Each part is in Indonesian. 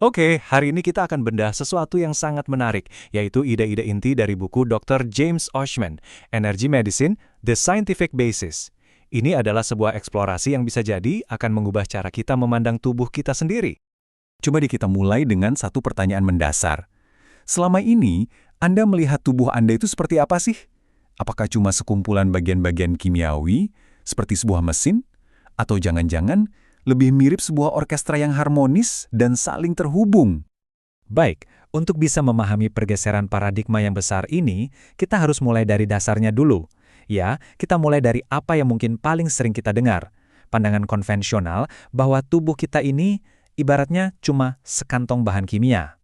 Oke, hari ini kita akan bedah sesuatu yang sangat menarik, yaitu ide-ide inti dari buku Dr. James Oschman, Energy Medicine, The Scientific Basis. Ini adalah sebuah eksplorasi yang bisa jadi akan mengubah cara kita memandang tubuh kita sendiri. Coba kita mulai dengan satu pertanyaan mendasar. Selama ini, Anda melihat tubuh Anda itu seperti apa sih? Apakah cuma sekumpulan bagian-bagian kimiawi, seperti sebuah mesin? Atau jangan-jangan lebih mirip sebuah orkestra yang harmonis dan saling terhubung? Baik, untuk bisa memahami pergeseran paradigma yang besar ini, kita harus mulai dari dasarnya dulu. Ya, kita mulai dari apa yang mungkin paling sering kita dengar. Pandangan konvensional bahwa tubuh kita ini ibaratnya cuma sekantong bahan kimia.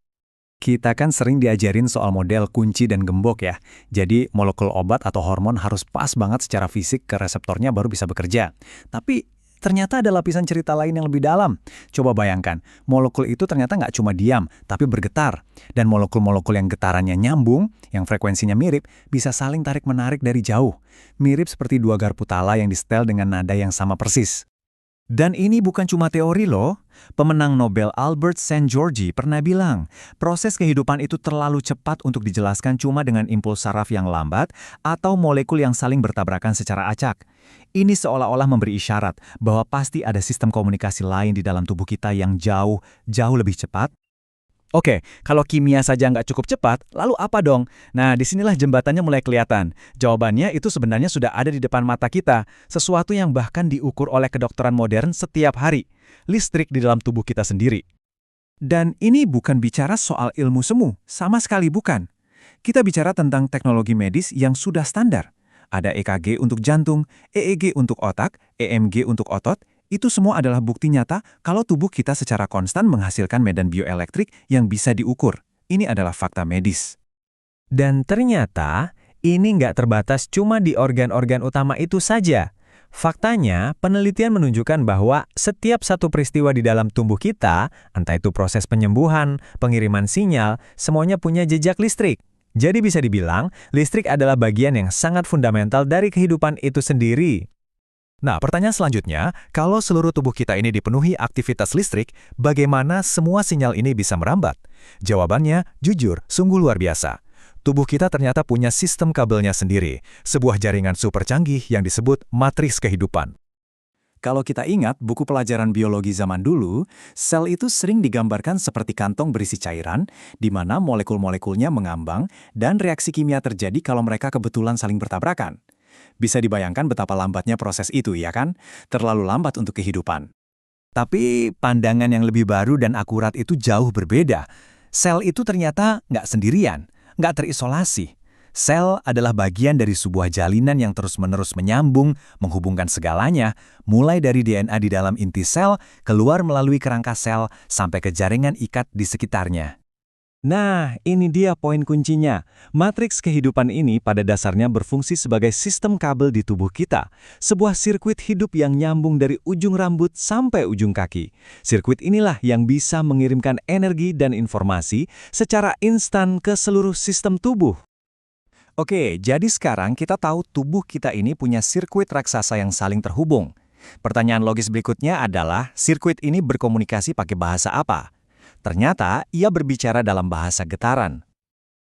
Kita kan sering diajarin soal model kunci dan gembok ya. Jadi molekul obat atau hormon harus pas banget secara fisik ke reseptornya baru bisa bekerja. Tapi ternyata ada lapisan cerita lain yang lebih dalam. Coba bayangkan, molekul itu ternyata nggak cuma diam, tapi bergetar. Dan molekul-molekul yang getarannya nyambung, yang frekuensinya mirip, bisa saling tarik-menarik dari jauh. Mirip seperti dua garpu tala yang disetel dengan nada yang sama persis. Dan ini bukan cuma teori loh. Pemenang Nobel Albert Szent-Györgyi pernah bilang, proses kehidupan itu terlalu cepat untuk dijelaskan cuma dengan impuls saraf yang lambat atau molekul yang saling bertabrakan secara acak. Ini seolah-olah memberi isyarat bahwa pasti ada sistem komunikasi lain di dalam tubuh kita yang jauh lebih cepat. Oke, kalau kimia saja nggak cukup cepat, lalu apa dong? Nah, disinilah jembatannya mulai kelihatan. Jawabannya itu sebenarnya sudah ada di depan mata kita, sesuatu yang bahkan diukur oleh kedokteran modern setiap hari, listrik di dalam tubuh kita sendiri. Dan ini bukan bicara soal ilmu semu, sama sekali bukan. Kita bicara tentang teknologi medis yang sudah standar. Ada EKG untuk jantung, EEG untuk otak, EMG untuk otot. Itu semua adalah bukti nyata kalau tubuh kita secara konstan menghasilkan medan bioelektrik yang bisa diukur. Ini adalah fakta medis. Dan ternyata, ini nggak terbatas cuma di organ-organ utama itu saja. Faktanya, penelitian menunjukkan bahwa setiap satu peristiwa di dalam tubuh kita, entah itu proses penyembuhan, pengiriman sinyal, semuanya punya jejak listrik. Jadi bisa dibilang, listrik adalah bagian yang sangat fundamental dari kehidupan itu sendiri. Nah, pertanyaan selanjutnya, kalau seluruh tubuh kita ini dipenuhi aktivitas listrik, bagaimana semua sinyal ini bisa merambat? Jawabannya, jujur, sungguh luar biasa. Tubuh kita ternyata punya sistem kabelnya sendiri, sebuah jaringan super canggih yang disebut matriks kehidupan. Kalau kita ingat buku pelajaran biologi zaman dulu, sel itu sering digambarkan seperti kantong berisi cairan, di mana molekul-molekulnya mengambang dan reaksi kimia terjadi kalau mereka kebetulan saling bertabrakan. Bisa dibayangkan betapa lambatnya proses itu, ya kan? Terlalu lambat untuk kehidupan. Tapi pandangan yang lebih baru dan akurat itu jauh berbeda. Sel itu ternyata nggak sendirian, nggak terisolasi. Sel adalah bagian dari sebuah jalinan yang terus-menerus menyambung, menghubungkan segalanya, mulai dari DNA di dalam inti sel, keluar melalui kerangka sel, sampai ke jaringan ikat di sekitarnya. Nah, ini dia poin kuncinya. Matriks kehidupan ini pada dasarnya berfungsi sebagai sistem kabel di tubuh kita. Sebuah sirkuit hidup yang nyambung dari ujung rambut sampai ujung kaki. Sirkuit inilah yang bisa mengirimkan energi dan informasi secara instan ke seluruh sistem tubuh. Oke, jadi sekarang kita tahu tubuh kita ini punya sirkuit raksasa yang saling terhubung. Pertanyaan logis berikutnya adalah, sirkuit ini berkomunikasi pakai bahasa apa? Ternyata, ia berbicara dalam bahasa getaran.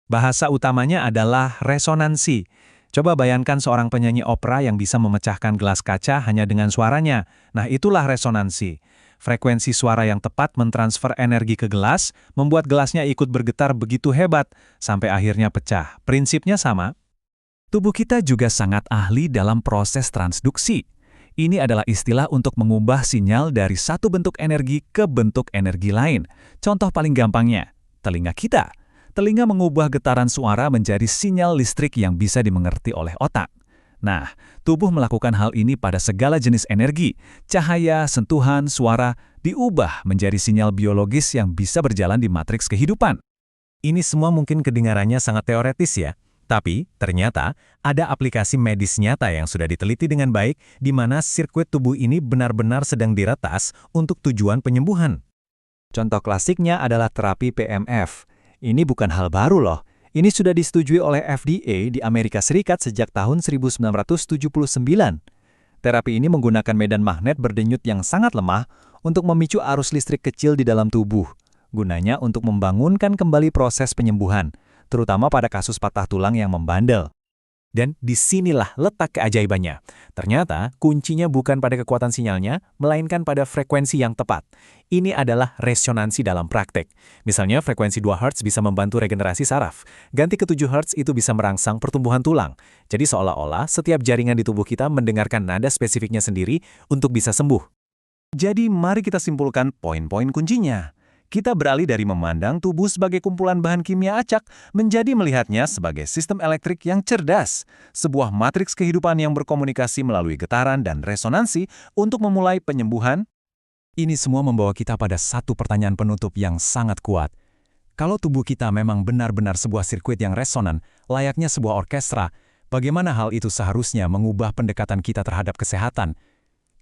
Bahasa utamanya adalah resonansi. Coba bayangkan seorang penyanyi opera yang bisa memecahkan gelas kaca hanya dengan suaranya. Nah, itulah resonansi. Frekuensi suara yang tepat mentransfer energi ke gelas, membuat gelasnya ikut bergetar begitu hebat, sampai akhirnya pecah. Prinsipnya sama. Tubuh kita juga sangat ahli dalam proses transduksi. Ini adalah istilah untuk mengubah sinyal dari satu bentuk energi ke bentuk energi lain. Contoh paling gampangnya, telinga kita. Telinga mengubah getaran suara menjadi sinyal listrik yang bisa dimengerti oleh otak. Nah, tubuh melakukan hal ini pada segala jenis energi. Cahaya, sentuhan, suara diubah menjadi sinyal biologis yang bisa berjalan di matriks kehidupan. Ini semua mungkin kedengarannya sangat teoretis ya. Tapi, ternyata ada aplikasi medis nyata yang sudah diteliti dengan baik di mana sirkuit tubuh ini benar-benar sedang diretas untuk tujuan penyembuhan. Contoh klasiknya adalah terapi PMF. Ini bukan hal baru loh. Ini sudah disetujui oleh FDA di Amerika Serikat sejak tahun 1979. Terapi ini menggunakan medan magnet berdenyut yang sangat lemah untuk memicu arus listrik kecil di dalam tubuh. gunanya untuk membangunkan kembali proses penyembuhan, terutama pada kasus patah tulang yang membandel. Dan disinilah letak keajaibannya. Ternyata kuncinya bukan pada kekuatan sinyalnya, melainkan pada frekuensi yang tepat. Ini adalah resonansi dalam praktek. Misalnya frekuensi 2 Hz bisa membantu regenerasi saraf. Ganti ke 7 Hz itu bisa merangsang pertumbuhan tulang. Jadi seolah-olah setiap jaringan di tubuh kita mendengarkan nada spesifiknya sendiri untuk bisa sembuh. Jadi mari kita simpulkan poin-poin kuncinya. Kita beralih dari memandang tubuh sebagai kumpulan bahan kimia acak menjadi melihatnya sebagai sistem elektrik yang cerdas, sebuah matriks kehidupan yang berkomunikasi melalui getaran dan resonansi untuk memulai penyembuhan. Ini semua membawa kita pada satu pertanyaan penutup yang sangat kuat. Kalau tubuh kita memang benar-benar sebuah sirkuit yang resonan, layaknya sebuah orkestra, bagaimana hal itu seharusnya mengubah pendekatan kita terhadap kesehatan?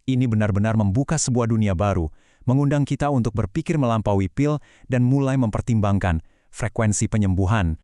Ini benar-benar membuka sebuah dunia baru, mengundang kita untuk berpikir melampaui pil dan mulai mempertimbangkan frekuensi penyembuhan